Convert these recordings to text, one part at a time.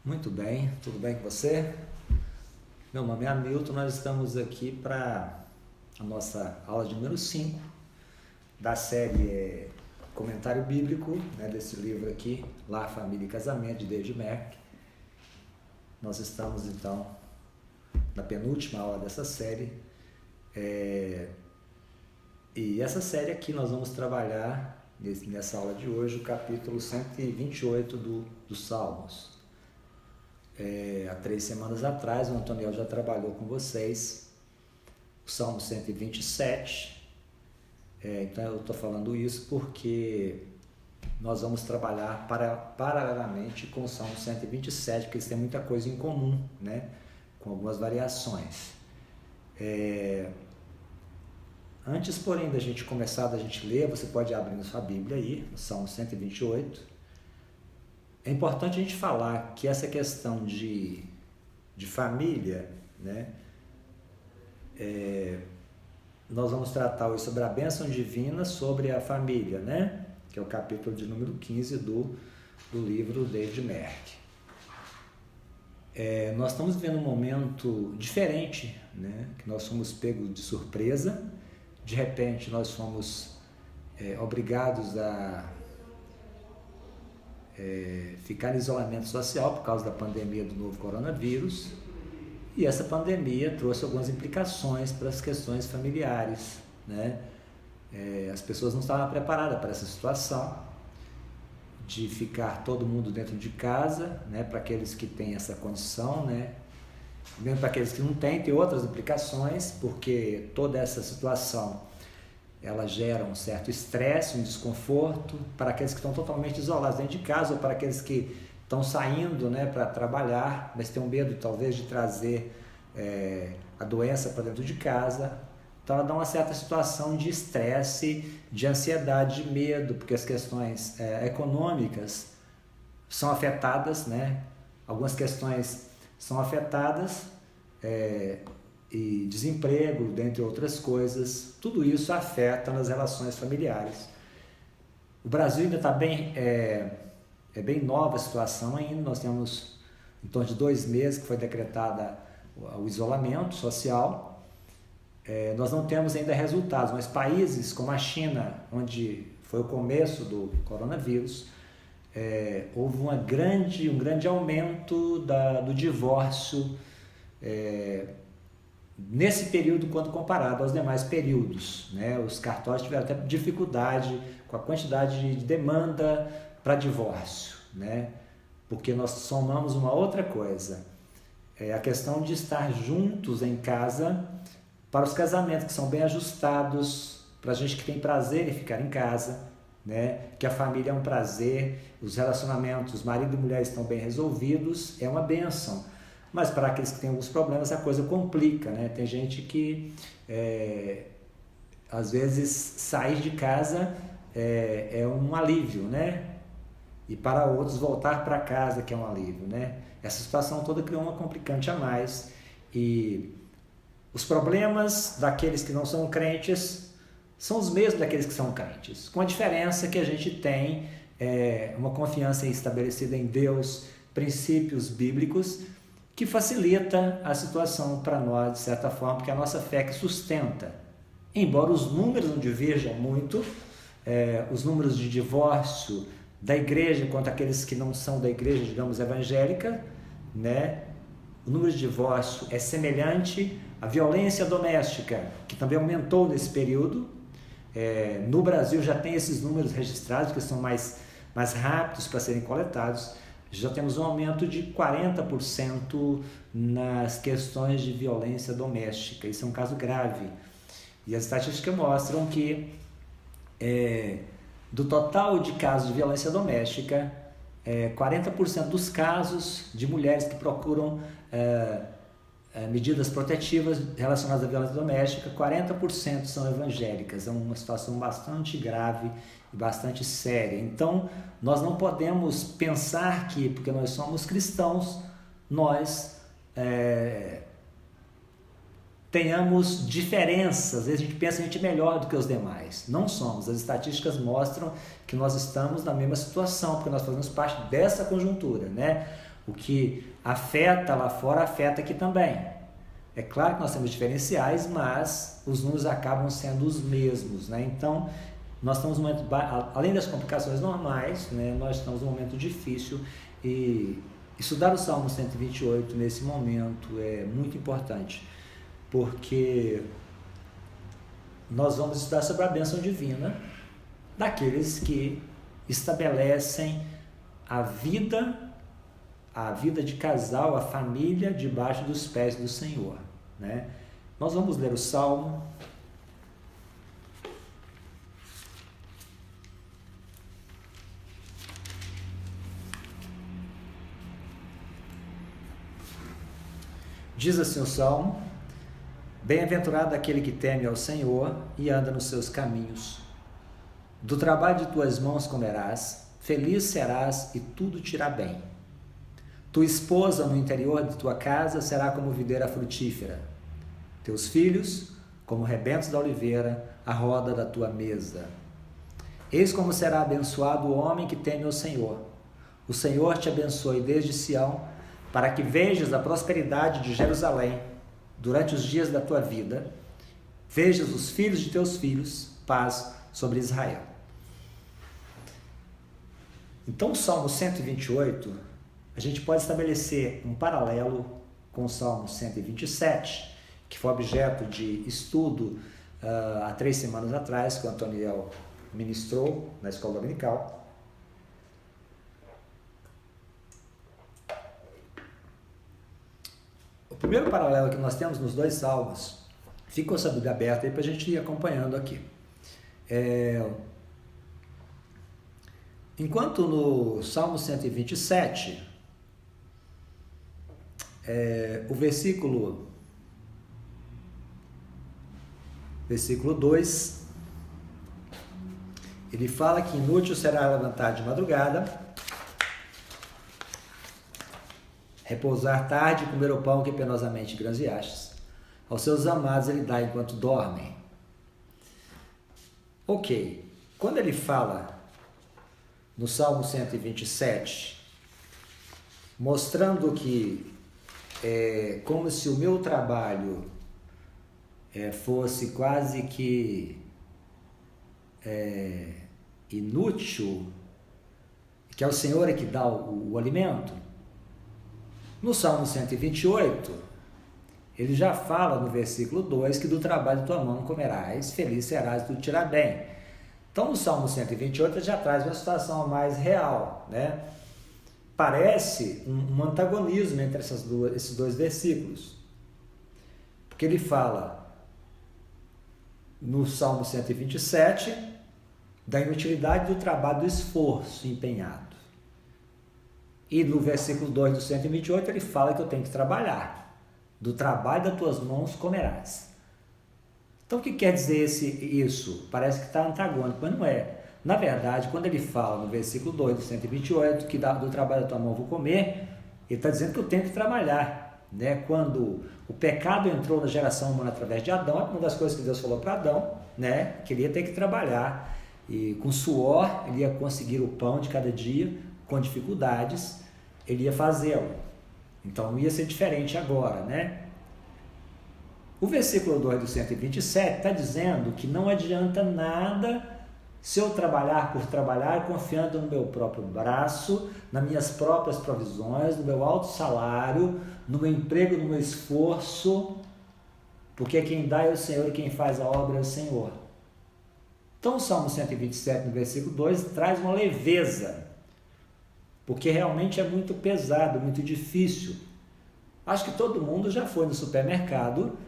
Muito bem, tudo bem com você? Meu nome é Hamilton, nós estamos aqui para a nossa aula de número 5 da série Comentário Bíblico, desse livro aqui, Lar, Família e Casamento, de David Merck. Nós estamos então na penúltima aula dessa série, e essa série aqui nós vamos trabalhar nessa aula de hoje o capítulo 128 dos Salmos. Há 3 semanas atrás o Antoniel já trabalhou com vocês o Salmo 127, então eu estou falando isso porque nós vamos trabalhar paralelamente com o Salmo 127, porque eles têm muita coisa em comum, com algumas variações. Antes, porém, da gente começar, da gente ler, você pode abrir na sua Bíblia aí, no Salmo 128. É importante a gente falar que essa questão de família, nós vamos tratar hoje sobre a bênção divina sobre a família, que é o capítulo de número 15 do livro David Merck. Nós estamos vivendo um momento diferente, que nós fomos pegos de surpresa, de repente nós fomos obrigados a ficar em isolamento social por causa da pandemia do novo coronavírus, e essa pandemia trouxe algumas implicações para as questões familiares, as pessoas não estavam preparadas para essa situação de ficar todo mundo dentro de casa, para aqueles que têm essa condição, mesmo para aqueles que não têm, tem outras implicações, porque toda essa situação ela gera um certo estresse, um desconforto para aqueles que estão totalmente isolados dentro de casa, ou para aqueles que estão saindo para trabalhar, mas têm um medo talvez de trazer a doença para dentro de casa. Então ela dá uma certa situação de estresse, de ansiedade, de medo, porque as questões econômicas são afetadas, algumas questões são afetadas, e desemprego, dentre outras coisas, tudo isso afeta nas relações familiares. O Brasil ainda está bem, bem nova a situação ainda, nós temos em torno de 2 meses que foi decretada o isolamento social, nós não temos ainda resultados, mas países como a China, onde foi o começo do coronavírus, houve um grande aumento do divórcio, nesse período quando comparado aos demais períodos, os cartórios tiveram até dificuldade com a quantidade de demanda para divórcio, porque nós somamos uma outra coisa, a questão de estar juntos em casa para os casamentos que são bem ajustados, para a gente que tem prazer em ficar em casa, que a família é um prazer, os relacionamentos, marido e mulher estão bem resolvidos, é uma bênção. Mas para aqueles que têm alguns problemas a coisa complica, Tem gente que às vezes sair de casa é um alívio, E para outros voltar para casa que é um alívio, Essa situação toda criou uma complicante a mais, e os problemas daqueles que não são crentes são os mesmos daqueles que são crentes, com a diferença que a gente tem uma confiança estabelecida em Deus, princípios bíblicos, que facilita a situação para nós, de certa forma, porque a nossa fé que sustenta. Embora os números não diverjam muito, os números de divórcio da igreja quanto aqueles que não são da igreja, digamos, evangélica, o número de divórcio é semelhante à violência doméstica, que também aumentou nesse período. No Brasil já tem esses números registrados, que são mais rápidos para serem coletados. Já temos um aumento de 40% nas questões de violência doméstica. Isso é um caso grave. E as estatísticas mostram que do total de casos de violência doméstica, 40% dos casos de mulheres que procuram medidas protetivas relacionadas à violência doméstica, 40% são evangélicas. É uma situação bastante grave e bastante séria. Então, nós não podemos pensar que, porque nós somos cristãos, nós tenhamos diferenças. Às vezes a gente pensa que a gente é melhor do que os demais. Não somos. As estatísticas mostram que nós estamos na mesma situação, porque nós fazemos parte dessa conjuntura, O que afeta lá fora, afeta aqui também. É claro que nós temos diferenciais, mas os números acabam sendo os mesmos, né? Então, nós estamos num momento, além das complicações normais, né, nós estamos num momento difícil e estudar o Salmo 128 nesse momento é muito importante, porque nós vamos estudar sobre a bênção divina daqueles que estabelecem a vida de casal, a família debaixo dos pés do Senhor, né? Nós vamos ler o Salmo. Diz assim o Salmo: bem-aventurado aquele que teme ao Senhor e anda nos seus caminhos. Do trabalho de tuas mãos comerás, feliz serás e tudo te irá bem. Tua esposa no interior de tua casa será como videira frutífera. Teus filhos, como rebentos da oliveira, à roda da tua mesa. Eis como será abençoado o homem que teme ao Senhor. O Senhor te abençoe desde Sião, para que vejas a prosperidade de Jerusalém durante os dias da tua vida. Vejas os filhos de teus filhos, paz sobre Israel. Então, o Salmo 128, a gente pode estabelecer um paralelo com o Salmo 127, que foi objeto de estudo há 3 semanas atrás, que o Antoniel ministrou na escola dominical. O primeiro paralelo que nós temos nos 2 salmos, fica com essa Bíblia aberta aí para a gente ir acompanhando aqui. Enquanto no Salmo 127, o versículo 2, ele fala que inútil será levantar de madrugada, repousar tarde e comer o pão que penosamente granjeastes. Aos seus amados ele dá enquanto dormem. Ok, quando ele fala no Salmo 127, mostrando que é como se o meu trabalho fosse quase que inútil, que é o Senhor que dá o alimento. No Salmo 128, ele já fala no versículo 2 que do trabalho de tua mão comerás, feliz serás e tudo te irá bem. Então no Salmo 128 ele já traz uma situação mais real, né? Parece um antagonismo entre esses dois versículos, porque ele fala no Salmo 127 da inutilidade do trabalho, do esforço empenhado, e no versículo 2 do 128 ele fala que eu tenho que trabalhar, do trabalho das tuas mãos comerás. Então o que quer dizer isso? Parece que está antagônico, mas não é. Na verdade, quando ele fala no versículo 2 do 128 que do trabalho da tua mão vou comer, ele está dizendo que eu tenho que trabalhar, né? Quando o pecado entrou na geração humana através de Adão, uma das coisas que Deus falou para Adão, né? Que ele ia ter que trabalhar, e com suor ele ia conseguir o pão de cada dia, com dificuldades ele ia fazê-lo. Então não ia ser diferente agora, né? O versículo 2 do 127 está dizendo que não adianta nada se eu trabalhar por trabalhar, confiando no meu próprio braço, nas minhas próprias provisões, no meu alto salário, no meu emprego, no meu esforço, porque quem dá é o Senhor e quem faz a obra é o Senhor. Então o Salmo 127, no versículo 2, traz uma leveza, porque realmente é muito pesado, muito difícil. Acho que todo mundo já foi no supermercado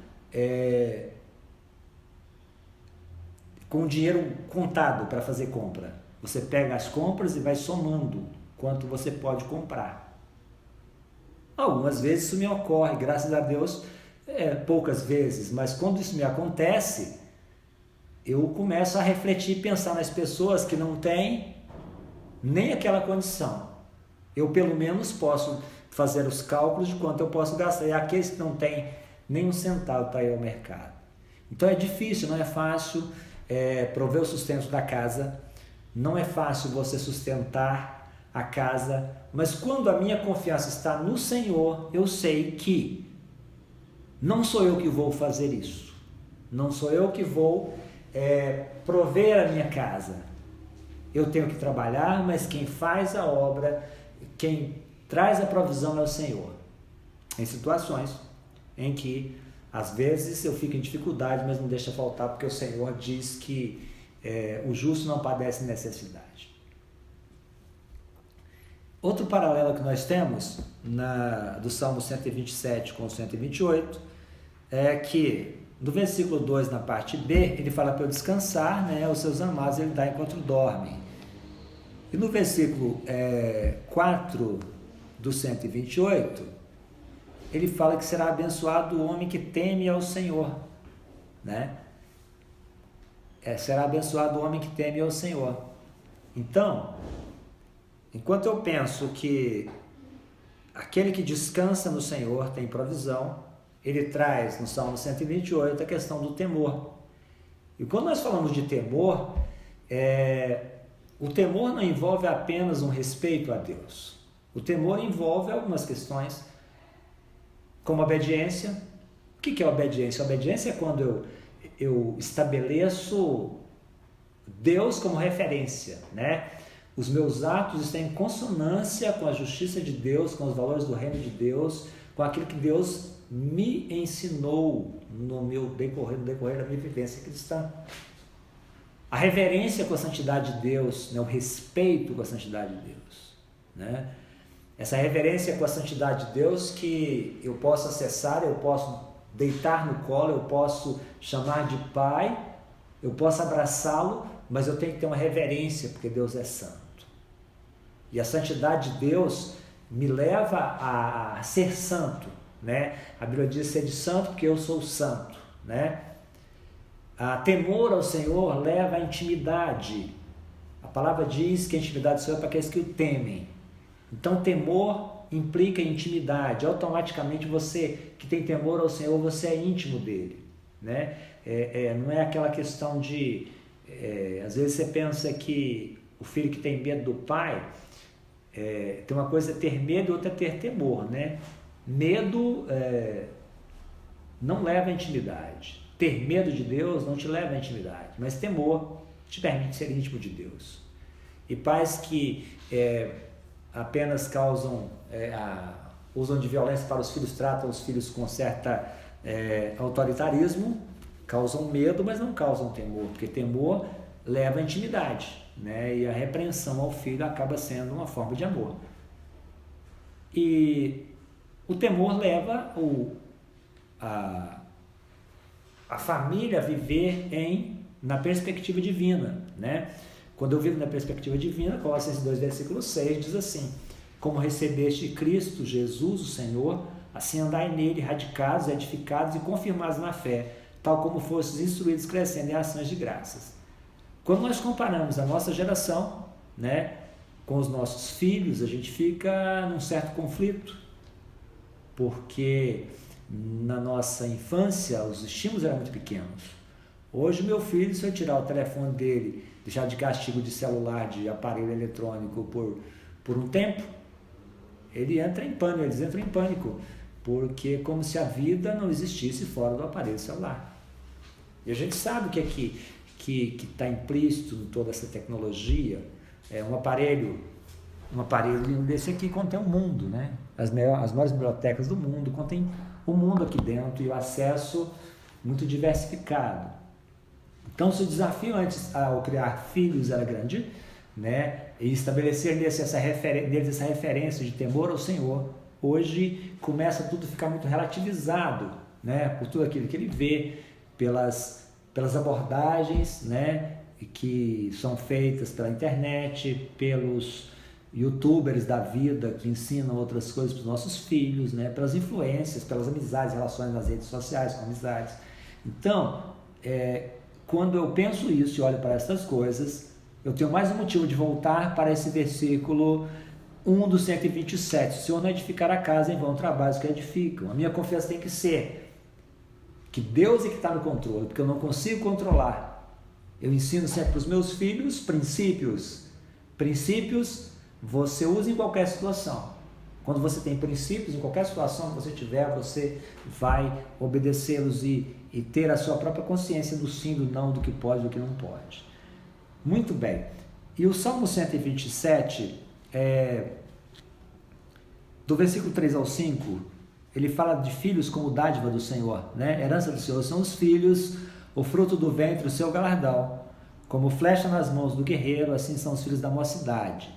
com o dinheiro contado para fazer compra. Você pega as compras e vai somando quanto você pode comprar. Algumas vezes isso me ocorre, graças a Deus, poucas vezes, mas quando isso me acontece, eu começo a refletir e pensar nas pessoas que não têm nem aquela condição. Eu pelo menos posso fazer os cálculos de quanto eu posso gastar, e aqueles que não têm nem um centavo para ir ao mercado. Então é difícil, não é fácil prover o sustento da casa, não é fácil você sustentar a casa, mas quando a minha confiança está no Senhor, eu sei que não sou eu que vou fazer isso, não sou eu que vou prover a minha casa. Eu tenho que trabalhar, mas quem faz a obra, quem traz a provisão é o Senhor. Em situações em que às vezes eu fico em dificuldade, mas não deixa faltar, porque o Senhor diz que o justo não padece necessidade. Outro paralelo que nós temos do Salmo 127 com o 128 é que no versículo 2, na parte B, ele fala para eu descansar, né? Os seus amados ele dá enquanto dormem. E no versículo 4 do 128, ele fala que será abençoado o homem que teme ao Senhor, né? Será abençoado o homem que teme ao Senhor. Então, enquanto eu penso que aquele que descansa no Senhor tem provisão, ele traz no Salmo 128 a questão do temor. E quando nós falamos de temor, o temor não envolve apenas um respeito a Deus. O temor envolve algumas questões, como obediência. O que é obediência? Obediência é quando eu estabeleço Deus como referência, né? Os meus atos estão em consonância com a justiça de Deus, com os valores do reino de Deus, com aquilo que Deus me ensinou no decorrer da minha vivência cristã. A reverência com a santidade de Deus, né? O respeito com a santidade de Deus, né? Essa reverência com a santidade de Deus que eu posso acessar, eu posso deitar no colo, eu posso chamar de Pai, eu posso abraçá-lo, mas eu tenho que ter uma reverência, porque Deus é santo. E a santidade de Deus me leva a ser santo, né? A Bíblia diz ser de santo porque eu sou santo, né? A temor ao Senhor leva à intimidade. A palavra diz que a intimidade do Senhor é para aqueles que o temem. Então, temor implica intimidade. Automaticamente, você que tem temor ao Senhor, você é íntimo dele, né? Não é aquela questão de... às vezes você pensa que o filho que tem medo do pai... tem uma coisa é ter medo e outra é ter temor, né? Medo não leva à intimidade. Ter medo de Deus não te leva à intimidade, mas temor te permite ser íntimo de Deus. E pais que apenas usam de violência para os filhos, tratam os filhos com certa autoritarismo, causam medo, mas não causam temor, porque temor leva à intimidade, né? E a repreensão ao filho acaba sendo uma forma de amor. E o temor leva a família a viver na perspectiva divina, né? Quando eu vivo na perspectiva divina, Colossenses 2, versículo 6, diz assim: como recebeste Cristo Jesus, o Senhor, assim andai nele, radicados, edificados e confirmados na fé, tal como fostes instruídos, crescendo em ações de graças. Quando nós comparamos a nossa geração, né, com os nossos filhos, a gente fica num certo conflito, porque na nossa infância os estímulos eram muito pequenos. Hoje meu filho, se eu tirar o telefone dele, deixar de castigo de celular, de aparelho eletrônico por um tempo, eles entram em pânico, porque é como se a vida não existisse fora do aparelho celular. E a gente sabe o que está implícito em toda essa tecnologia. Um aparelho desse aqui contém o mundo, né? As maiores bibliotecas do mundo contém o mundo aqui dentro e o acesso muito diversificado. Então, se o desafio antes ao criar filhos era grande, né, e estabelecer neles essa referência de temor ao Senhor, hoje começa tudo a ficar muito relativizado, né, por tudo aquilo que ele vê, pelas abordagens, né, que são feitas pela internet, pelos youtubers da vida que ensinam outras coisas para os nossos filhos, né, pelas influências, pelas amizades, relações nas redes sociais com amizades. Então, quando eu penso isso e olho para essas coisas, eu tenho mais um motivo de voltar para esse versículo 1 do 127. O Senhor não edificar a casa, em vão trabalhos que edificam. A minha confiança tem que ser que Deus é que está no controle, porque eu não consigo controlar. Eu ensino sempre para os meus filhos princípios você usa em qualquer situação. Quando você tem princípios, em qualquer situação que você tiver, você vai obedecê-los e ter a sua própria consciência do sim, do não, do que pode e do que não pode. Muito bem. E o Salmo 127, do versículo 3 ao 5, ele fala de filhos como dádiva do Senhor, né? Herança do Senhor são os filhos, o fruto do ventre, o seu galardão. Como flecha nas mãos do guerreiro, assim são os filhos da mocidade.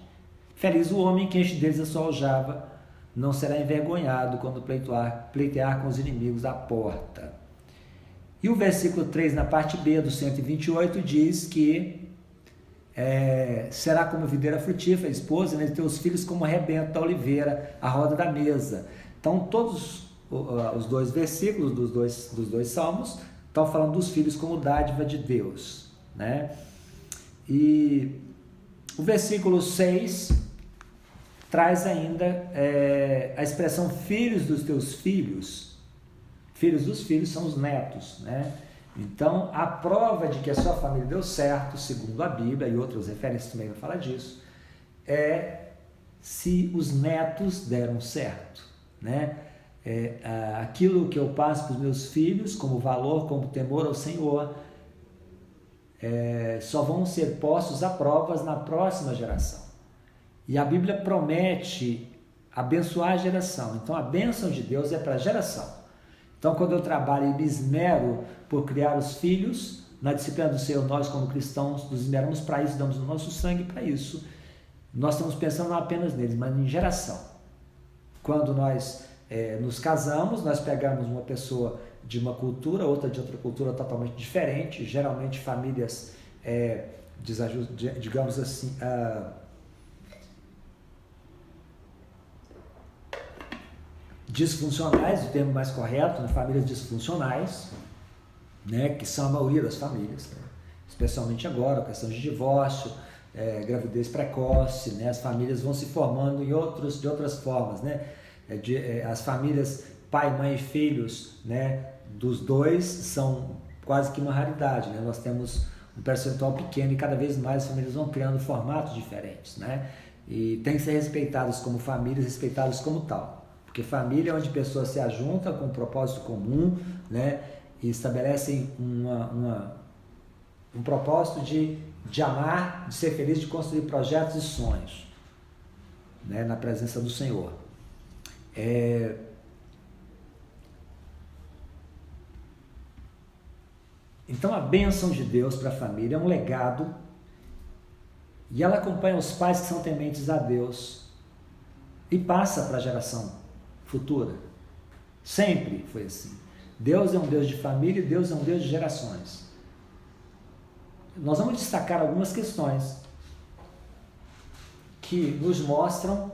Feliz o homem que enche deles a sua aljava, não será envergonhado quando pleitear com os inimigos à porta. E o versículo 3, na parte B do 128, diz que será como videira frutífera, a esposa, né, de teus filhos como rebento da oliveira, a roda da mesa. Então, todos os dois versículos dos dois salmos estão falando dos filhos como dádiva de Deus, né? E o versículo 6 traz ainda a expressão filhos dos teus filhos. Filhos dos filhos são os netos, né? Então, a prova de que a sua família deu certo, segundo a Bíblia, e outras referências também vão falar disso, é se os netos deram certo, né? Aquilo que eu passo para os meus filhos como valor, como temor ao Senhor, só vão ser postos a provas na próxima geração. E a Bíblia promete abençoar a geração. Então, a bênção de Deus é para a geração. Então, quando eu trabalho e me esmero por criar os filhos, na disciplina do Senhor, nós como cristãos nos esmeramos para isso, damos o nosso sangue para isso. Nós estamos pensando não apenas neles, mas em geração. Quando nós nos casamos, nós pegamos uma pessoa de uma cultura, outra de outra cultura totalmente diferente, geralmente famílias, digamos assim, disfuncionais, o termo mais correto, né? Famílias disfuncionais, né? Que são a maioria das famílias, né? Especialmente agora, a questão de divórcio, gravidez precoce, né? As famílias vão se formando de outras formas, né? As famílias pai, mãe e filhos, né? Dos dois são quase que uma raridade, né? Nós temos um percentual pequeno e cada vez mais as famílias vão criando formatos diferentes, né? E tem que ser respeitados como famílias, respeitados como tal. Porque família é onde pessoas se ajuntam com um propósito comum, né? E estabelecem um propósito de amar, de ser feliz, de construir projetos e sonhos, né? Na presença do Senhor. Então a bênção de Deus para a família é um legado e ela acompanha os pais que são tementes a Deus e passa para a geração futura. Sempre foi assim. Deus é um Deus de família e Deus é um Deus de gerações. Nós vamos destacar algumas questões que nos mostram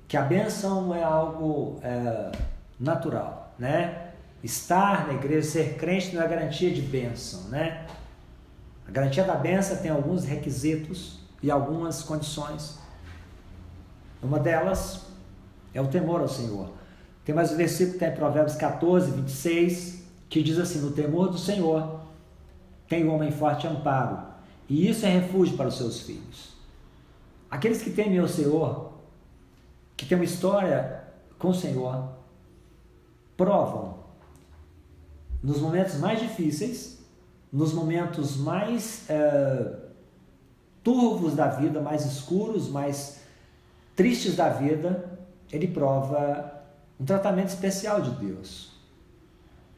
que a bênção não é algo natural, né? Estar na igreja, ser crente não é garantia de bênção, né? A garantia da bênção tem alguns requisitos e algumas condições. Uma delas é o temor ao Senhor. Tem mais um versículo que tem em Provérbios 14, 26, que diz assim: no temor do Senhor tem o homem forte amparo, e isso é refúgio para os seus filhos. Aqueles que temem ao Senhor, que têm uma história com o Senhor, provam nos momentos mais difíceis, nos momentos mais turvos da vida, mais escuros, mais tristes da vida, ele prova um tratamento especial de Deus.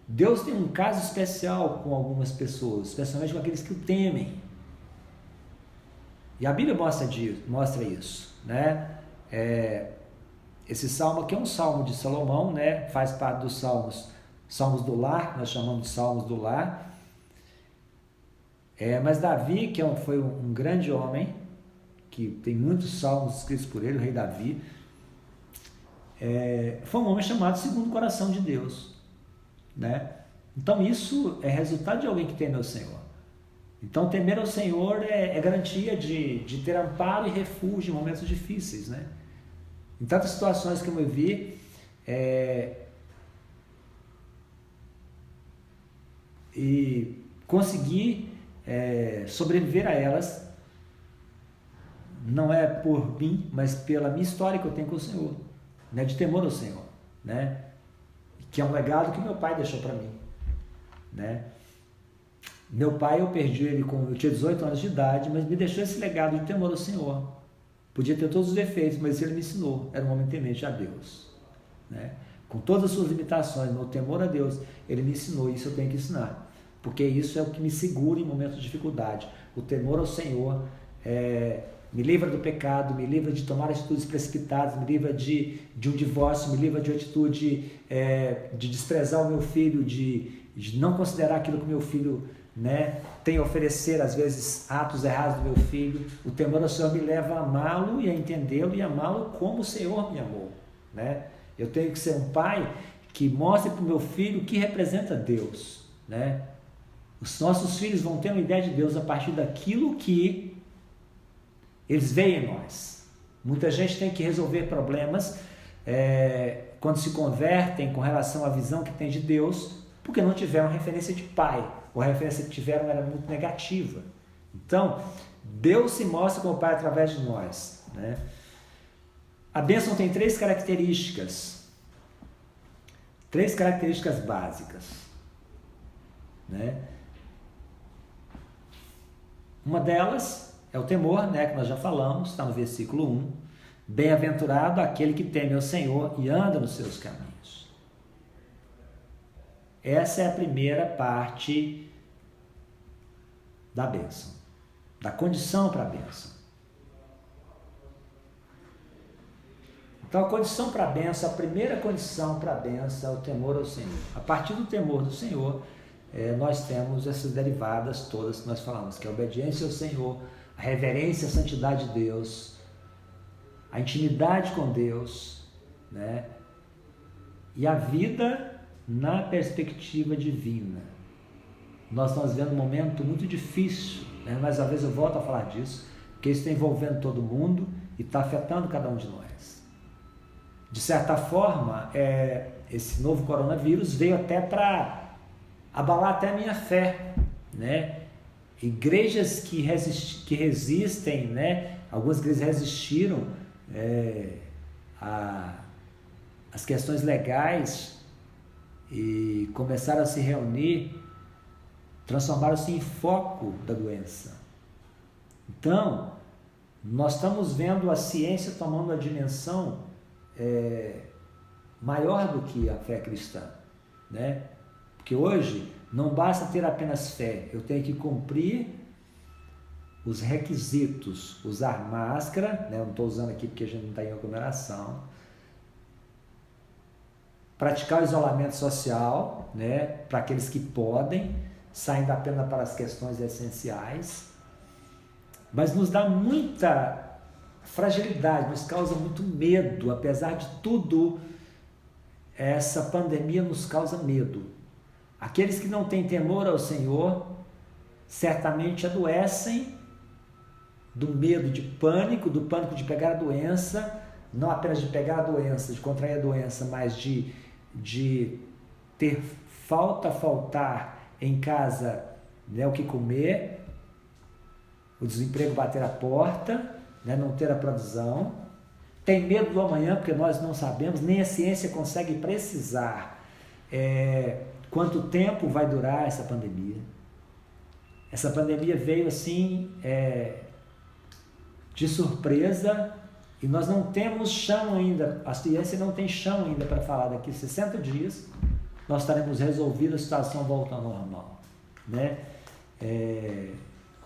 Deus tem um caso especial com algumas pessoas, especialmente com aqueles que o temem. E a Bíblia mostra isso, né? Esse salmo aqui é um salmo de Salomão, né? Faz parte dos salmos do lar, nós chamamos de salmos do lar. Mas Davi, que foi um grande homem, que tem muitos salmos escritos por ele, o rei Davi, foi um homem chamado segundo o coração de Deus, né? Então isso é resultado de alguém que teme ao Senhor. Então temer ao Senhor é garantia de ter amparo e refúgio em momentos difíceis, né? Em tantas situações que eu me vi, e conseguir sobreviver a elas não é por mim, mas pela minha história que eu tenho com o Senhor, né? De temor ao Senhor, né? Que é um legado que meu pai deixou para mim, né? Meu pai, eu perdi ele eu tinha 18 anos de idade, mas me deixou esse legado de temor ao Senhor. Podia ter todos os defeitos, mas ele me ensinou, era um homem temente a Deus, né? Com todas as suas limitações, no temor a Deus, ele me ensinou, e isso eu tenho que ensinar, porque isso é o que me segura em momentos de dificuldade. O temor ao Senhor me livra do pecado, me livra de tomar atitudes precipitadas, me livra de um divórcio, me livra de uma atitude de desprezar o meu filho, de não considerar aquilo que o meu filho, né, tem a oferecer, às vezes atos errados do meu filho. O temor ao Senhor me leva a amá-lo e a entendê-lo e amá-lo como o Senhor me amou, né? Eu tenho que ser um pai que mostre para o meu filho o que representa Deus, né? Os nossos filhos vão ter uma ideia de Deus a partir daquilo que eles veem em nós. Muita gente tem que resolver problemas quando se convertem com relação à visão que tem de Deus, porque não tiveram referência de pai, ou a referência que tiveram era muito negativa. Então, Deus se mostra como pai através de nós, né? A bênção tem três características básicas, né? Uma delas é o temor, né, que nós já falamos, está no versículo 1. Bem-aventurado aquele que teme ao Senhor e anda nos seus caminhos. Essa é a primeira parte da bênção, da condição para a bênção. Então, a condição para a bênção, a primeira condição para a bênção é o temor ao Senhor. A partir do temor do Senhor, nós temos essas derivadas todas que nós falamos, que é a obediência ao Senhor, a reverência à santidade de Deus, a intimidade com Deus, né? E a vida na perspectiva divina. Nós estamos vivendo um momento muito difícil, né? Mais uma vez eu volto a falar disso, porque isso está envolvendo todo mundo e está afetando cada um de nós. De certa forma, esse novo coronavírus veio até para abalar até a minha fé, né? Igrejas que resistem, né? Algumas igrejas resistiram às questões legais e começaram a se reunir, transformaram-se em foco da doença. Então, nós estamos vendo a ciência tomando uma dimensão maior do que a fé cristã, né? Porque hoje não basta ter apenas fé, eu tenho que cumprir os requisitos, usar máscara, né? Eu não estou usando aqui porque a gente não está em aglomeração, praticar o isolamento social, né? Para aqueles que podem, saindo apenas para as questões essenciais, mas nos dá muita fragilidade, nos causa muito medo. Apesar de tudo, essa pandemia nos causa medo. Aqueles que não têm temor ao Senhor certamente adoecem do medo, de pânico, do pânico de pegar a doença, não apenas de pegar a doença, de contrair a doença, mas de ter faltar em casa, né, o que comer, o desemprego bater a porta, né, não ter a provisão, tem medo do amanhã, porque nós não sabemos, nem a ciência consegue precisar quanto tempo vai durar essa pandemia. Essa pandemia veio assim de surpresa e nós não temos chão ainda, a ciência não tem chão ainda para falar daqui a 60 dias nós estaremos resolvidos, a situação volta ao normal, né?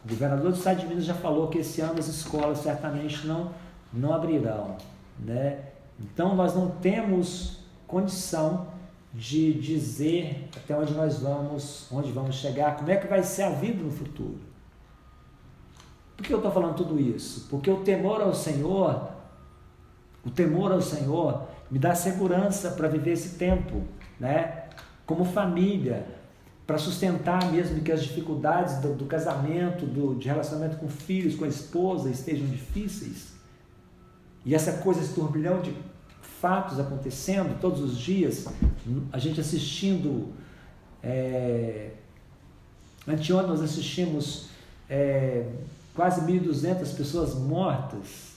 O governador do estado de Minas já falou que esse ano as escolas certamente não abrirão, né? Então nós não temos condição de dizer até onde nós vamos, onde vamos chegar, como é que vai ser a vida no futuro. Por que eu estou falando tudo isso? Porque o temor ao Senhor me dá segurança para viver esse tempo, né? Como família, para sustentar mesmo que as dificuldades do casamento, de relacionamento com filhos, com a esposa estejam difíceis. E essa coisa, esse turbilhão de fatos acontecendo todos os dias, a gente assistindo, anteontem nós assistimos quase 1.200 pessoas mortas.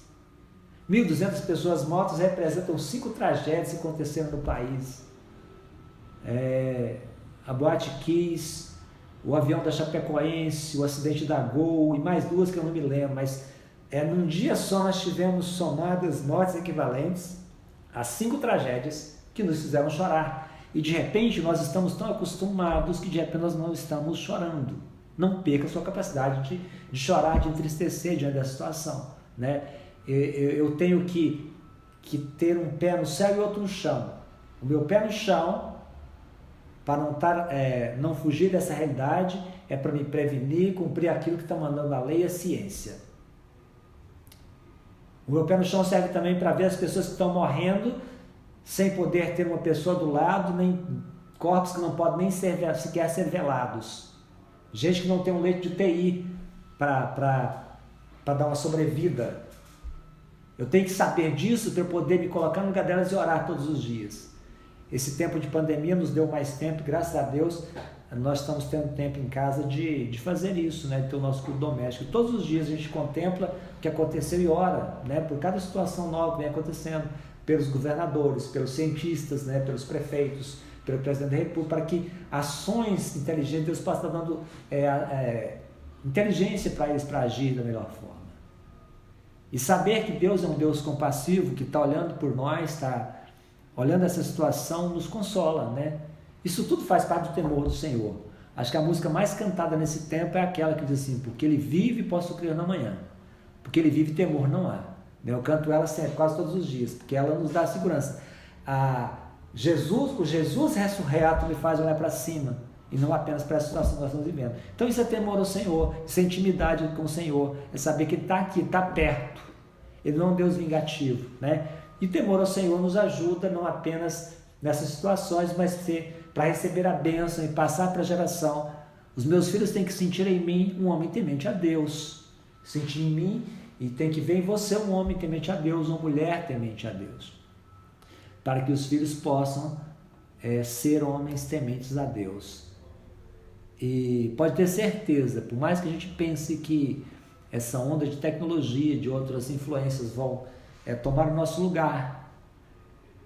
1.200 pessoas mortas representam 5 tragédias que aconteceram no país. A Boate Kiss, o avião da Chapecoense, o acidente da Gol e mais 2 que eu não me lembro, mas num dia só nós tivemos somadas mortes equivalentes a 5 tragédias que nos fizeram chorar. E de repente nós estamos tão acostumados que de repente nós não estamos chorando. Não perca a sua capacidade de chorar, de entristecer diante da situação, né? Eu tenho que ter um pé no céu e outro no chão. O meu pé no chão, para não fugir dessa realidade, é para me prevenir, cumprir aquilo que está mandando a lei e a ciência. O meu pé no chão serve também para ver as pessoas que estão morrendo sem poder ter uma pessoa do lado, nem corpos que não podem nem sequer ser velados. Gente que não tem um leito de UTI para dar uma sobrevida. Eu tenho que saber disso para eu poder me colocar no lugar delas e orar todos os dias. Esse tempo de pandemia nos deu mais tempo, graças a Deus, nós estamos tendo tempo em casa de fazer isso, né? De ter o nosso culto doméstico. Todos os dias a gente contempla o que aconteceu e ora, né? Por cada situação nova que vem acontecendo, pelos governadores, pelos cientistas, né? Pelos prefeitos, pelo presidente da República, para que ações inteligentes, Deus possa estar dando inteligência para eles para agir da melhor forma. E saber que Deus é um Deus compassivo, que está olhando por nós, está olhando essa situação, nos consola, né? Isso tudo faz parte do temor do Senhor. Acho que a música mais cantada nesse tempo é aquela que diz assim: porque Ele vive, posso crer na manhã. Porque Ele vive, temor não há. Eu canto ela sempre, quase todos os dias, porque ela nos dá segurança. O Jesus ressurreto me faz olhar para cima, e não apenas para a situação que nós estamos vivendo. Então isso é temor ao Senhor, isso é intimidade com o Senhor, é saber que Ele está aqui, está perto. Ele não é um Deus vingativo, né? E temor ao Senhor nos ajuda não apenas nessas situações, mas para receber a bênção e passar para a geração. Os meus filhos têm que sentir em mim um homem temente a Deus, sentir em mim e tem que ver em você um homem temente a Deus, uma mulher temente a Deus, para que os filhos possam ser homens tementes a Deus. E pode ter certeza, por mais que a gente pense que essa onda de tecnologia, de outras influências vão tomar o nosso lugar,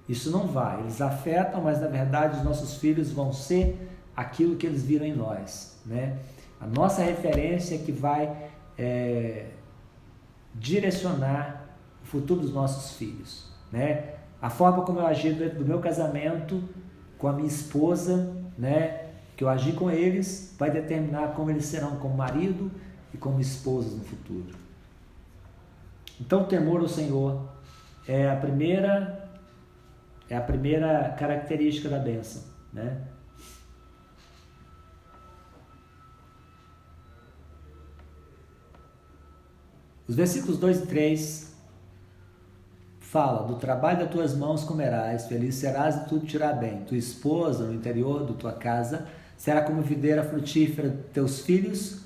isso não vai. Eles afetam, mas na verdade os nossos filhos vão ser aquilo que eles viram em nós, né? A nossa referência é que vai direcionar o futuro dos nossos filhos, né? A forma como eu agi dentro do meu casamento com a minha esposa, né, que eu agi com eles, vai determinar como eles serão como marido e como esposas no futuro. Então, o temor ao Senhor é a primeira característica da bênção, né? Os versículos 2 e 3 fala: do trabalho das tuas mãos comerás, feliz serás e tudo te irá bem. Tua esposa no interior da tua casa será como videira frutífera, teus filhos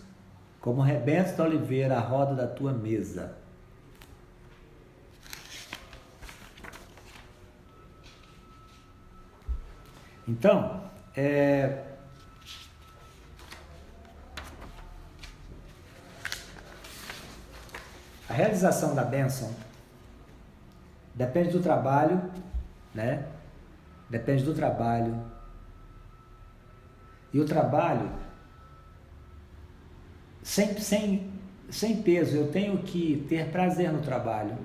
como rebentos da oliveira à roda da tua mesa. Então, a realização da bênção depende do trabalho, né? Depende do trabalho. E o trabalho, sem peso, eu tenho que ter prazer no trabalho.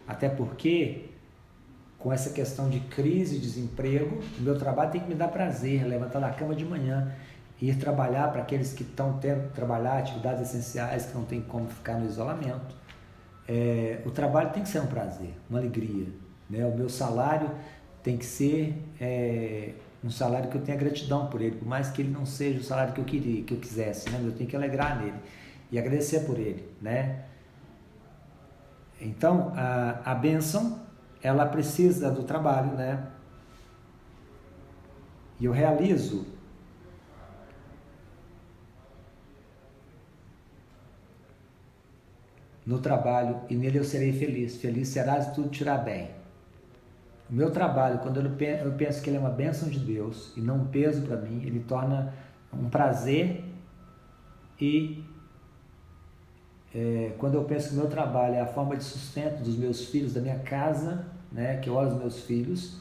Até porque, com essa questão de crise e desemprego, o meu trabalho tem que me dar prazer, levantar da cama de manhã, ir trabalhar para aqueles que estão tendo que trabalhar atividades essenciais, que não tem como ficar no isolamento. O trabalho tem que ser um prazer, uma alegria, né? O meu salário tem que ser um salário que eu tenha gratidão por ele, por mais que ele não seja o salário que eu queria, que eu quisesse, né? Eu tenho que alegrar nele e agradecer por ele, né? Então, a bênção, ela precisa do trabalho, né? E eu realizo no trabalho e nele eu serei feliz. Feliz serás e tudo te irá bem. O meu trabalho, quando eu penso que ele é uma bênção de Deus e não um peso para mim, ele torna um prazer e quando eu penso que o meu trabalho é a forma de sustento dos meus filhos, da minha casa, né, que eu olho os meus filhos,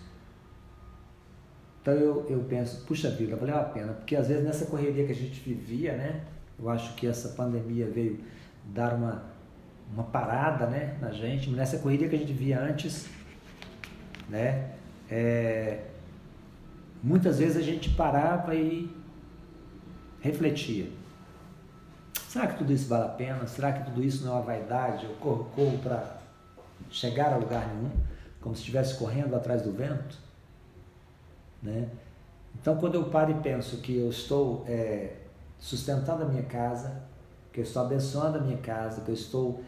então eu penso, puxa vida, valeu a pena, porque às vezes nessa correria que a gente vivia, né, eu acho que essa pandemia veio dar uma parada, né, na gente, nessa correria que a gente via antes, né, muitas vezes a gente parava e refletia. Será que tudo isso vale a pena? Será que tudo isso não é uma vaidade? Eu corro para chegar a lugar nenhum, como se estivesse correndo atrás do vento, né? Então, quando eu paro e penso que eu estou sustentando a minha casa, que eu estou abençoando a minha casa, que eu estou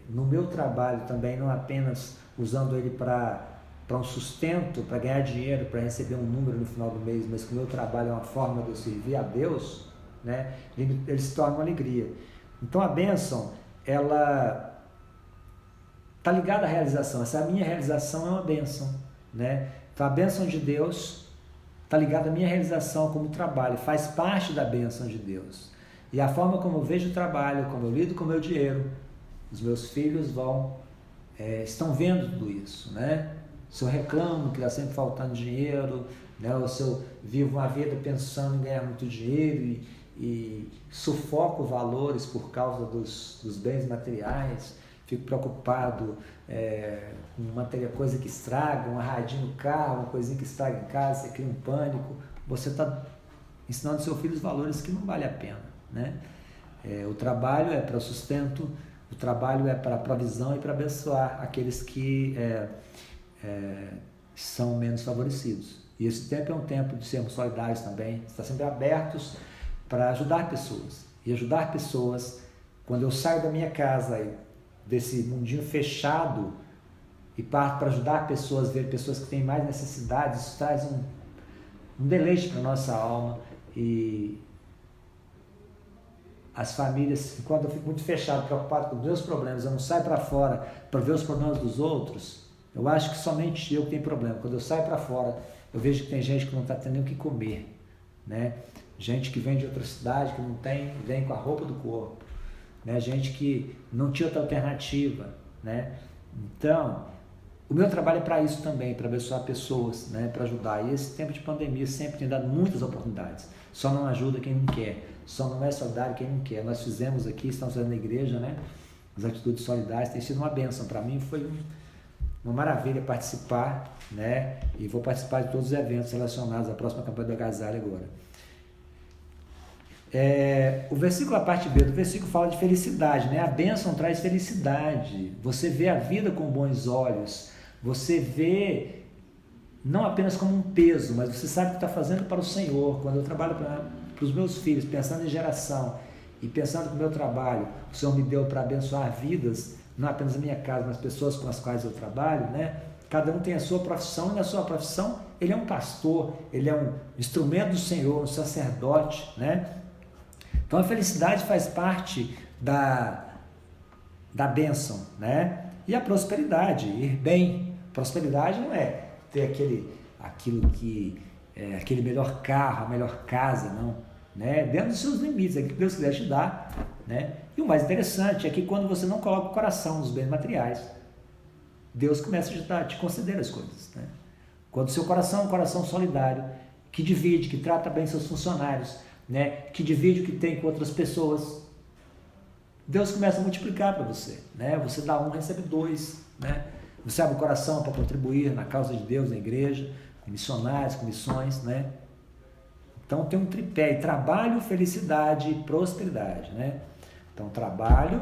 no meu trabalho também, não apenas usando ele para um sustento, para ganhar dinheiro, para receber um número no final do mês, mas que o meu trabalho é uma forma de eu servir a Deus, né? Ele se torna uma alegria. Então a bênção, ela está ligada à realização. Essa minha realização é uma bênção, né? Então a bênção de Deus está ligada à minha realização como trabalho, faz parte da bênção de Deus. E a forma como eu vejo o trabalho, como eu lido com o meu dinheiro, os meus filhos estão vendo tudo isso, né? Se eu reclamo que está sempre faltando dinheiro, né? Ou se eu vivo uma vida pensando em ganhar muito dinheiro e sufoco valores por causa dos bens materiais, fico preocupado com coisa que estraga, um radinho no carro, uma coisinha que estraga em casa, você cria um pânico, você está ensinando seus filhos valores que não vale a pena, né? O trabalho é para o sustento, o trabalho é para a provisão e para abençoar aqueles que são menos favorecidos. E esse tempo é um tempo de sermos solidários também, estar sempre abertos para ajudar pessoas. E ajudar pessoas, quando eu saio da minha casa, desse mundinho fechado, e parto para ajudar pessoas, ver pessoas que têm mais necessidades, isso traz um deleite para a nossa alma. E as famílias, quando eu fico muito fechado, preocupado com os meus problemas, eu não saio para fora para ver os problemas dos outros, eu acho que somente eu que tenho problema. Quando eu saio para fora, eu vejo que tem gente que não está tendo nem o que comer, né? Gente que vem de outra cidade, que não tem, vem com a roupa do corpo, né? Gente que não tinha outra alternativa, né? Então, o meu trabalho é para isso também, para abençoar pessoas, né? Para ajudar. E esse tempo de pandemia sempre tem dado muitas oportunidades. Só não ajuda quem não quer, só não é solidário quem não quer. Nós fizemos aqui, estamos fazendo na igreja, né? As atitudes solidárias, tem sido uma bênção para mim, foi uma maravilha participar, né? E vou participar de todos os eventos relacionados à próxima campanha do agasalho agora. O versículo, a parte B do versículo fala de felicidade, né? A bênção traz felicidade. Você vê a vida com bons olhos. Você vê não apenas como um peso, mas você sabe que está fazendo para o Senhor. Quando eu trabalho para os meus filhos, pensando em geração e pensando que o meu trabalho, o Senhor me deu para abençoar vidas, não apenas a minha casa, mas pessoas com as quais eu trabalho, né? Cada um tem a sua profissão, e na sua profissão ele é um pastor, ele é um instrumento do Senhor, um sacerdote, né? Então a felicidade faz parte da bênção, né? E a prosperidade, ir bem. Prosperidade não é ter aquele melhor carro, a melhor casa, não, né? Dentro dos seus limites, é que Deus quiser te dar, né? E o mais interessante é que quando você não coloca o coração nos bens materiais, Deus começa a te conceder as coisas, né? Quando o seu coração é um coração solidário, que divide, que trata bem seus funcionários, né? Que divide o que tem com outras pessoas, Deus começa a multiplicar para você, né? Você dá um, recebe dois, né? Você abre o coração para contribuir na causa de Deus, na igreja, com missionários, com missões, né? Então tem um tripé, trabalho, felicidade e prosperidade, né? Então trabalho,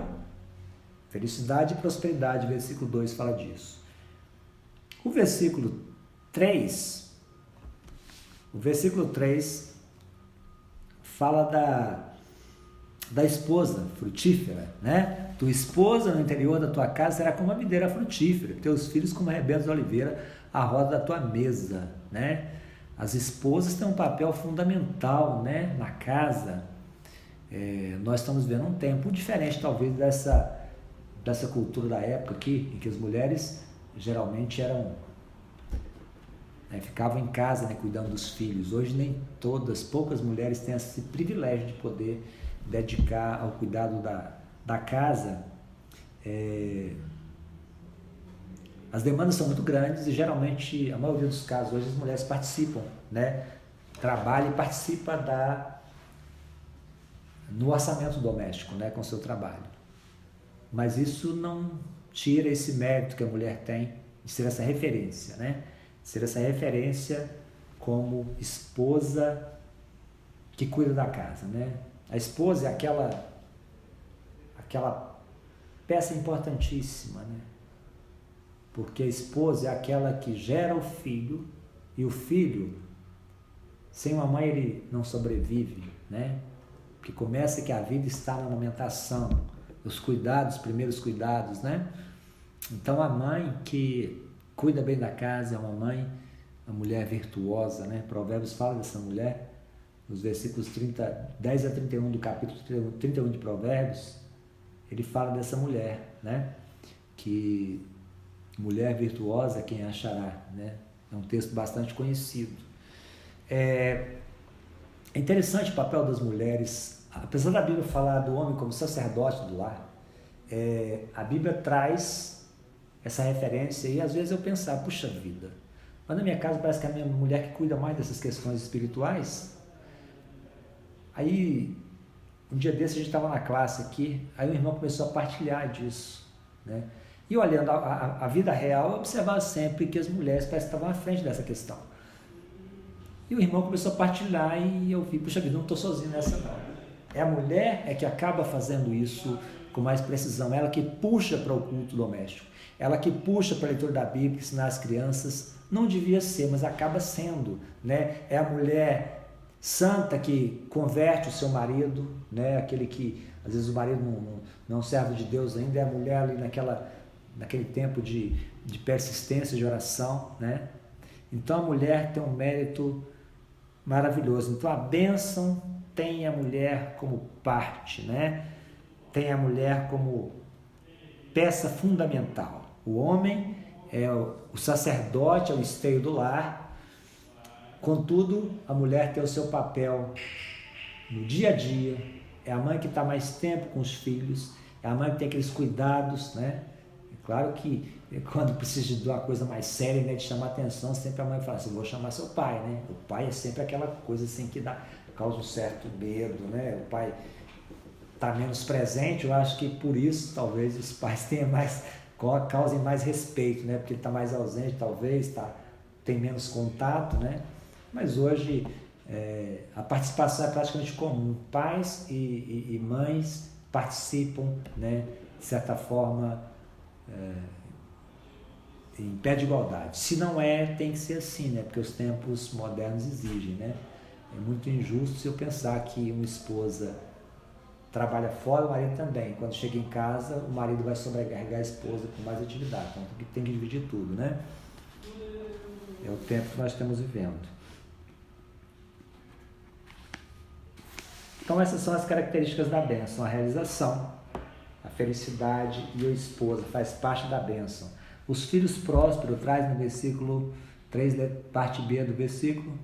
felicidade e prosperidade, versículo 2 fala disso. O versículo 3 fala da esposa frutífera, né? Tua esposa no interior da tua casa será como uma videira frutífera, teus filhos como rebentos de oliveira à roda da tua mesa, né? As esposas têm um papel fundamental, né, na casa. Nós estamos vendo um tempo diferente, talvez, dessa cultura da época aqui, em que as mulheres geralmente ficavam em casa, né, cuidando dos filhos. Hoje nem todas, poucas mulheres têm esse privilégio de poder dedicar ao cuidado da casa, as demandas são muito grandes e geralmente, a maioria dos casos hoje, as mulheres participam, né? Trabalha e participa no orçamento doméstico, né? Com o seu trabalho. Mas isso não tira esse mérito que a mulher tem de ser essa referência, né? Ser essa referência como esposa que cuida da casa, né? A esposa é aquela peça importantíssima, né? Porque a esposa é aquela que gera o filho, e o filho, sem uma mãe, ele não sobrevive, né? Porque começa que a vida está na amamentação, os cuidados, os primeiros cuidados, né? Então a mãe que cuida bem da casa é uma mulher virtuosa, né? Provérbios fala dessa mulher, nos versículos 10 a 31 do capítulo 31 de Provérbios, ele fala dessa mulher, né? Que mulher virtuosa quem achará, né? É um texto bastante conhecido. É interessante o papel das mulheres, apesar da Bíblia falar do homem como sacerdote do lar, a Bíblia traz essa referência e às vezes eu pensar, puxa vida, mas na minha casa parece que é a minha mulher que cuida mais dessas questões espirituais. Aí, um dia desse a gente estava na classe aqui, aí o irmão começou a partilhar disso, né? E olhando a vida real, eu observava sempre que as mulheres parecem que estavam à frente dessa questão. E o irmão começou a partilhar e eu vi, puxa vida, não estou sozinho nessa não. É a mulher que acaba fazendo isso com mais precisão, ela que puxa para o culto doméstico, ela que puxa para a leitura da Bíblia, ensinar as crianças, não devia ser, mas acaba sendo, né? É a mulher santa que converte o seu marido, né? Aquele que às vezes o marido não serve de Deus ainda, é a mulher ali naquele tempo de persistência, de oração, né? Então a mulher tem um mérito maravilhoso. Então a bênção tem a mulher como parte, né? Tem a mulher como peça fundamental. O homem é o sacerdote, é o esteio do lar. Contudo, a mulher tem o seu papel no dia a dia, é a mãe que está mais tempo com os filhos, é a mãe que tem aqueles cuidados, né? É claro que quando precisa de uma coisa mais séria, né, de chamar atenção, sempre a mãe fala assim, vou chamar seu pai, né? O pai é sempre aquela coisa assim que causa um certo medo, né? O pai está menos presente, eu acho que por isso talvez os pais causem mais respeito, né? Porque ele está mais ausente, talvez, tem menos contato, né? Mas hoje a participação é praticamente comum. Pais e mães participam, né, de certa forma, em pé de igualdade. Se não tem que ser assim, né? Porque os tempos modernos exigem, né? É muito injusto se eu pensar que uma esposa trabalha fora, o marido também. Quando chega em casa, o marido vai sobrecarregar a esposa com mais atividade. Então tem que dividir tudo, né? É o tempo que nós estamos vivendo. Então essas são as características da bênção, a realização, a felicidade e a esposa, faz parte da bênção. Os filhos prósperos, traz no versículo 3, parte B do versículo,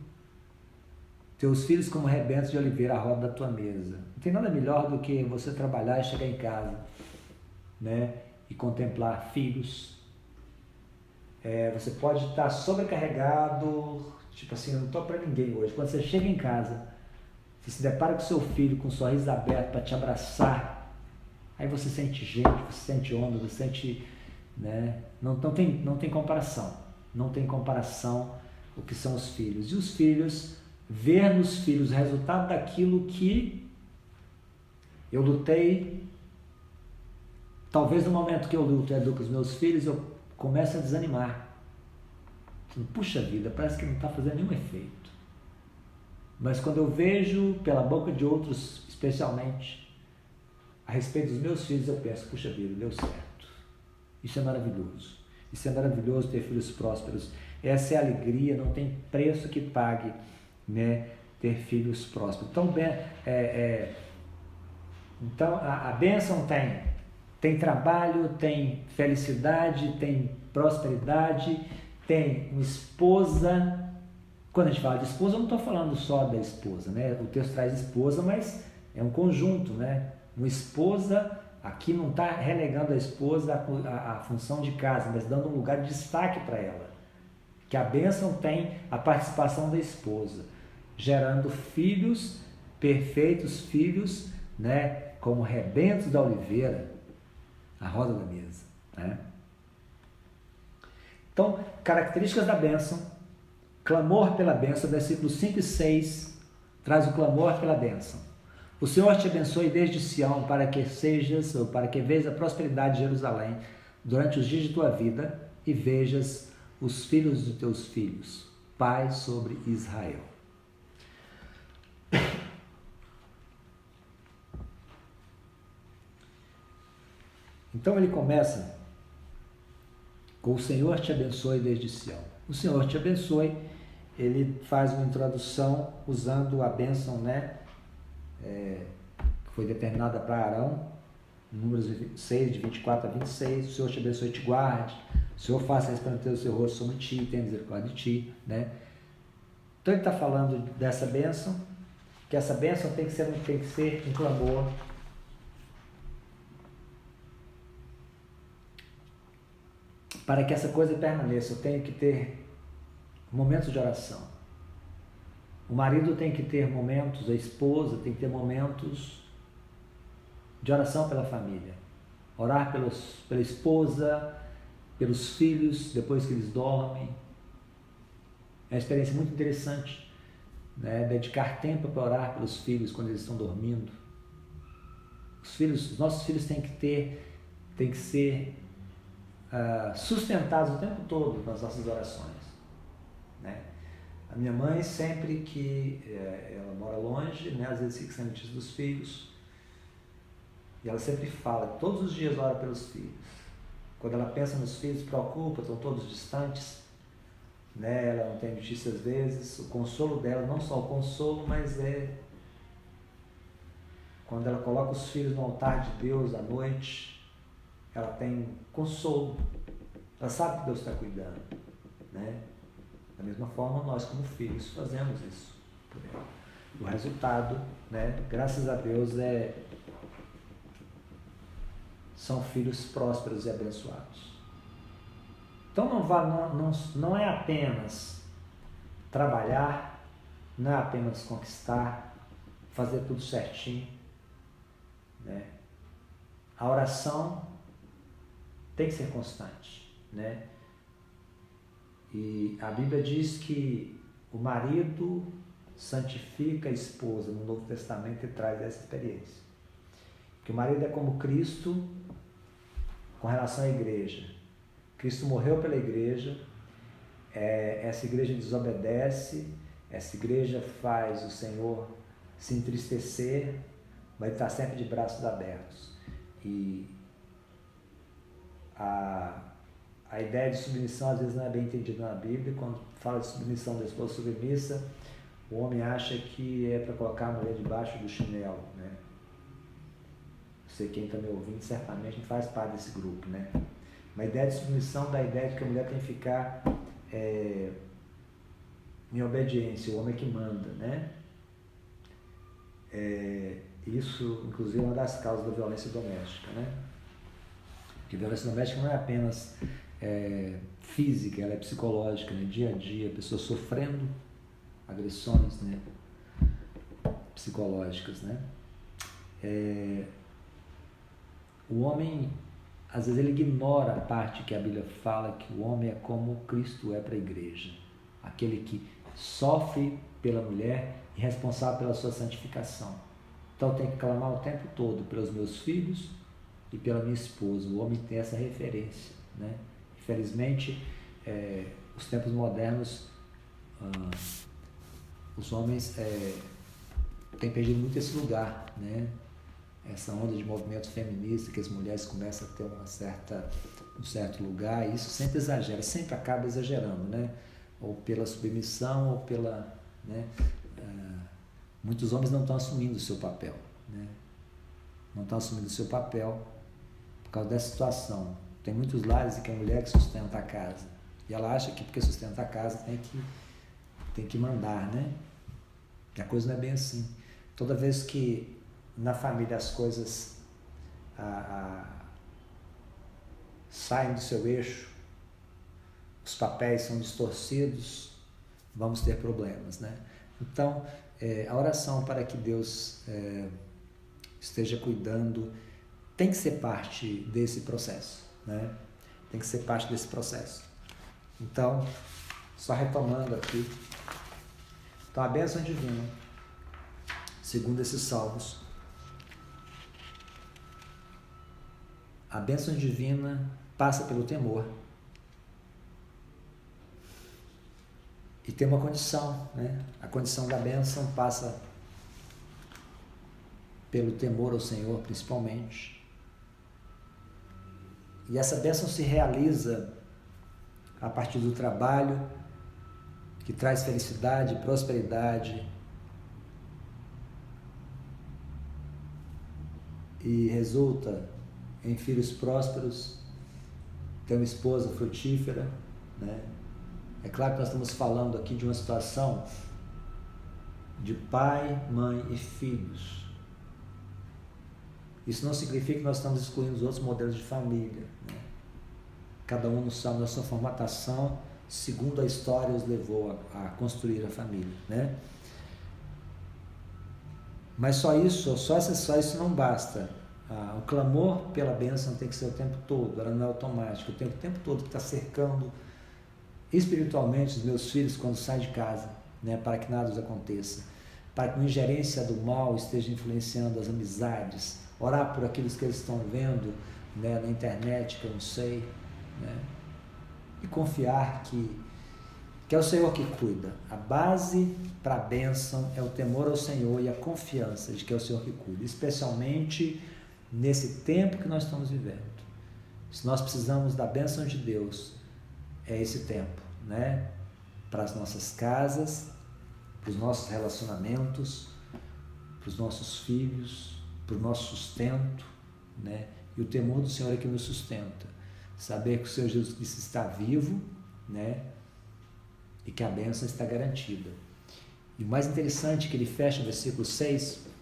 teus filhos como rebentos de oliveira à roda da tua mesa. Não tem nada melhor do que você trabalhar e chegar em casa, né, e contemplar filhos. Você pode estar sobrecarregado, tipo assim, eu não estou para ninguém hoje. Quando você chega em casa, você se depara com seu filho com o sorriso aberto para te abraçar, aí você sente gente, você sente onda, você sente, né? Não tem comparação. Não tem comparação o que são os filhos. E os filhos, ver nos filhos o resultado daquilo que eu lutei, talvez no momento que eu luto e educo os meus filhos, eu começo a desanimar. Puxa vida, parece que não está fazendo nenhum efeito. Mas quando eu vejo pela boca de outros, especialmente, a respeito dos meus filhos, eu penso, puxa vida, deu certo. Isso é maravilhoso. Isso é maravilhoso ter filhos prósperos. Essa é a alegria, não tem preço que pague, né, ter filhos prósperos. Então, a bênção tem trabalho, tem felicidade, tem prosperidade, tem uma esposa. Quando a gente fala de esposa, eu não estou falando só da esposa, né? O texto traz esposa, mas é um conjunto, né? Uma esposa Aqui não está relegando a esposa à função de casa, mas dando um lugar de destaque para ela. Que a bênção tem a participação da esposa, gerando filhos, perfeitos filhos, né, como rebentos da oliveira, a roda da mesa. Né? Então, características da bênção, clamor pela bênção, versículos 5 e 6, traz o clamor pela bênção. O Senhor te abençoe desde Sião, para que vejas a prosperidade de Jerusalém durante os dias de tua vida e vejas os filhos de teus filhos, paz sobre Israel. Então ele começa com o Senhor te abençoe desde Sião. O Senhor te abençoe, ele faz uma introdução usando a bênção, né? Que foi determinada para Arão, Números 6, de 24 a 26, o Senhor te abençoe e te guarde, o Senhor faça resplandecer o seu rosto sobre ti e tenha misericórdia de ti, né? Então ele está falando dessa bênção, que essa bênção tem que ser um clamor, para que essa coisa permaneça. Eu tenho que ter momentos de oração. O marido tem que ter momentos, a esposa tem que ter momentos de oração pela família. Orar pela esposa, pelos filhos, depois que eles dormem. É uma experiência muito interessante, né? Dedicar tempo para orar pelos filhos quando eles estão dormindo. Os nossos filhos têm que ser sustentados o tempo todo nas nossas orações, né? A minha mãe, sempre que ela mora longe, né, às vezes fica sem notícia dos filhos, e ela sempre fala, todos os dias ora pelos filhos. Quando ela pensa nos filhos, preocupa, estão todos distantes, né? Ela não tem notícia às vezes. O consolo dela, não só o consolo, mas quando ela coloca os filhos no altar de Deus à noite, ela tem consolo, ela sabe que Deus está cuidando, né? Da mesma forma, nós como filhos fazemos isso. O resultado, né, graças a Deus, são filhos prósperos e abençoados. Então não é apenas trabalhar, não é apenas conquistar, fazer tudo certinho, né? A oração tem que ser constante, né? E a Bíblia diz que o marido santifica a esposa no Novo Testamento e traz essa experiência. Que o marido é como Cristo com relação à igreja. Cristo morreu pela igreja, essa igreja desobedece, essa igreja faz o Senhor se entristecer, mas ele está sempre de braços abertos. E a ideia de submissão às vezes não é bem entendida na Bíblia. Quando fala de submissão da esposa submissa, o homem acha que é para colocar a mulher debaixo do chinelo, né? Você, quem está me ouvindo, certamente não faz parte desse grupo, né? Uma ideia de submissão dá a ideia de que a mulher tem que ficar em obediência, o homem que manda, né? Isso, inclusive, é uma das causas da violência doméstica, né? Porque violência doméstica não é apenas física, ela é psicológica, né? Dia a dia, a pessoa sofrendo agressões, né, psicológicas, né? O homem, às vezes, ele ignora a parte que a Bíblia fala que o homem é como Cristo é para a igreja, aquele que sofre pela mulher e responsável pela sua santificação. Então eu tenho que clamar o tempo todo pelos meus filhos e pela minha esposa. O homem tem essa referência, né? Infelizmente, os tempos modernos, os homens têm perdido muito esse lugar, né? Essa onda de movimento feminista, que as mulheres começam a ter um certo lugar, e isso sempre exagera, sempre acaba exagerando, né? Ou pela submissão, ou pela... né? Muitos homens não estão assumindo o seu papel, né? Não estão assumindo o seu papel por causa dessa situação. Tem muitos lares em que a mulher que sustenta a casa, e ela acha que porque sustenta a casa tem que mandar, né? E a coisa não é bem assim. Toda vez que na família as coisas saem do seu eixo, os papéis são distorcidos, vamos ter problemas, né? Então, a oração para que Deus esteja cuidando tem que ser parte desse processo, né? Tem que ser parte desse processo. Então, só retomando aqui, então a bênção divina, segundo esses salmos, a bênção divina passa pelo temor. E tem uma condição, né? A condição da bênção passa pelo temor ao Senhor, principalmente. E essa bênção se realiza a partir do trabalho, que traz felicidade, prosperidade e resulta em filhos prósperos, ter uma esposa frutífera, né? É claro que nós estamos falando aqui de uma situação de pai, mãe e filhos. Isso não significa que nós estamos excluindo os outros modelos de família, né? Cada um sabe da sua formatação, segundo a história os levou a construir a família, né? Mas só isso não basta. O clamor pela bênção tem que ser o tempo todo, ela não é automática. Eu tenho o tempo todo que está cercando espiritualmente os meus filhos quando saem de casa, né, para que nada os aconteça, para que a ingerência do mal esteja influenciando as amizades, orar por aqueles que eles estão vendo, né, na internet, que eu não sei, né, e confiar que é o Senhor que cuida. A base para a bênção é o temor ao Senhor e a confiança de que é o Senhor que cuida, especialmente nesse tempo que nós estamos vivendo. Se nós precisamos da bênção de Deus, é esse tempo, né? Para as nossas casas, para os nossos relacionamentos, para os nossos filhos, para o nosso sustento, né? E o temor do Senhor é que nos sustenta. Saber que o Senhor Jesus Cristo está vivo, né? E que a bênção está garantida. E o mais interessante é que ele fecha o versículo 6,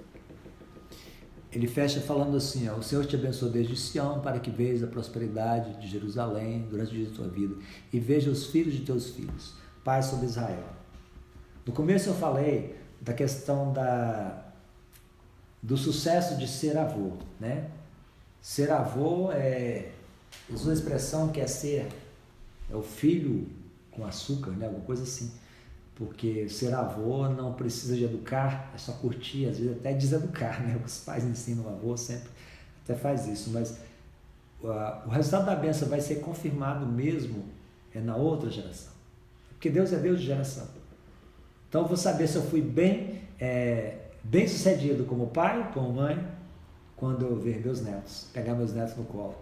ele fecha falando assim, ó, o Senhor te abençoe desde Sião, para que vejas a prosperidade de Jerusalém durante o dia da tua vida, e veja os filhos de teus filhos, paz sobre Israel. No começo eu falei da questão do sucesso de ser avô, né? Ser avô usa uma expressão que é o filho com açúcar, né? Alguma coisa assim. Porque ser avô não precisa de educar, é só curtir, às vezes até deseducar, né? Os pais ensinam o avô, sempre até faz isso, mas o resultado da bênção vai ser confirmado mesmo na outra geração, porque Deus é Deus de geração. Então eu vou saber se eu fui bem sucedido como pai, como mãe, quando eu ver meus netos, pegar meus netos no colo.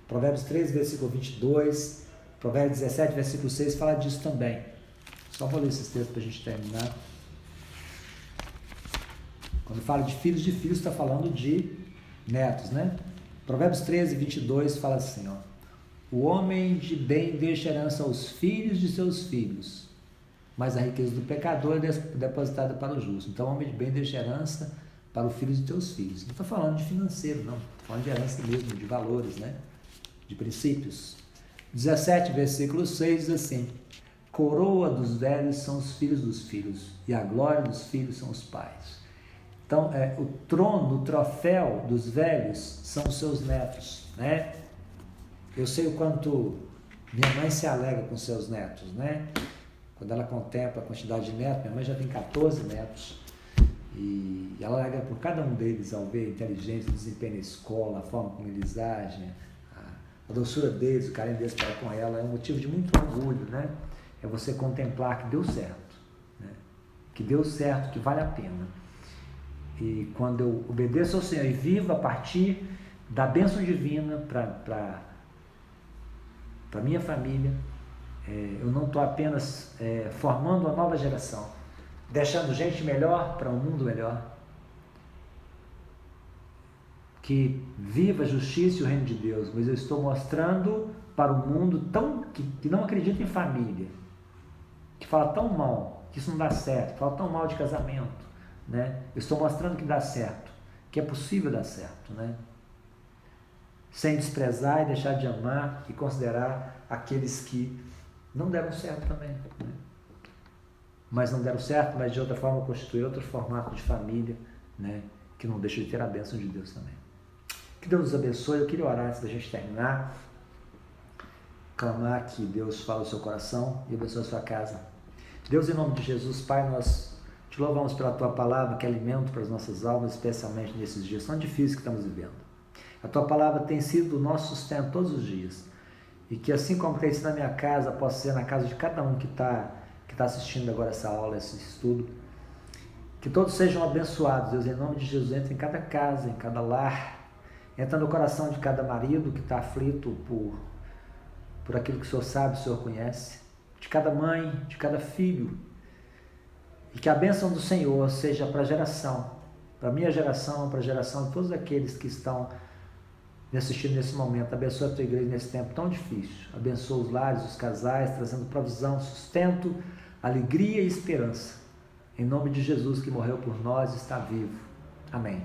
Provérbios 3, versículo 22, Provérbios 17, versículo 6 fala disso também. Só vou ler esses textos para a gente terminar. Quando fala de filhos, está falando de netos, né? Provérbios 13, 22 fala assim, ó: o homem de bem deixa herança aos filhos de seus filhos, mas a riqueza do pecador é depositada para o justo. Então, o homem de bem deixa herança para os filhos de teus filhos. Não estou falando de financeiro, não. Estou falando de herança mesmo, de valores, né? De princípios. 17, versículo 6 diz assim: coroa dos velhos são os filhos dos filhos, e a glória dos filhos são os pais. Então, o trono, o troféu dos velhos são os seus netos, né? Eu sei o quanto minha mãe se alegra com seus netos, né? Quando ela contempla a quantidade de netos, minha mãe já tem 14 netos, e ela alegra por cada um deles ao ver a inteligência, o desempenho na escola, a forma como eles agem, a doçura deles, o carinho deles para com ela, é um motivo de muito orgulho, né? É você contemplar que deu certo, né? Que deu certo, que vale a pena. E quando eu obedeço ao Senhor e vivo a partir da bênção divina para minha família, eu não estou apenas formando uma nova geração, deixando gente melhor para um mundo melhor, que viva a justiça e o reino de Deus, mas eu estou mostrando para o mundo que não acredita em família, que fala tão mal, que isso não dá certo, que fala tão mal de casamento, né? Eu estou mostrando que dá certo, que é possível dar certo, né? sem desprezar e deixar de amar e considerar aqueles que não deram certo também, né? Mas não deram certo, mas de outra forma constituir outro formato de família, né? Que não deixa de ter a bênção de Deus também. Que Deus nos abençoe. Eu queria orar antes da gente terminar, clamar que Deus fale o seu coração e abençoe a sua casa. Deus, em nome de Jesus, Pai, nós te louvamos pela tua palavra, que é alimento para as nossas almas, especialmente nesses dias tão difíceis que estamos vivendo. A tua palavra tem sido o nosso sustento todos os dias. E que assim como tem sido na minha casa, possa ser na casa de cada um que está assistindo agora essa aula, esse estudo. Que todos sejam abençoados, Deus, em nome de Jesus. Entra em cada casa, em cada lar. Entra no coração de cada marido que está aflito por aquilo que o Senhor sabe, o Senhor conhece. De cada mãe, de cada filho. E que a bênção do Senhor seja para a geração, para a minha geração, para a geração de todos aqueles que estão me assistindo nesse momento. Abençoa a tua igreja nesse tempo tão difícil. Abençoa os lares, os casais, trazendo provisão, sustento, alegria e esperança. Em nome de Jesus, que morreu por nós e está vivo. Amém.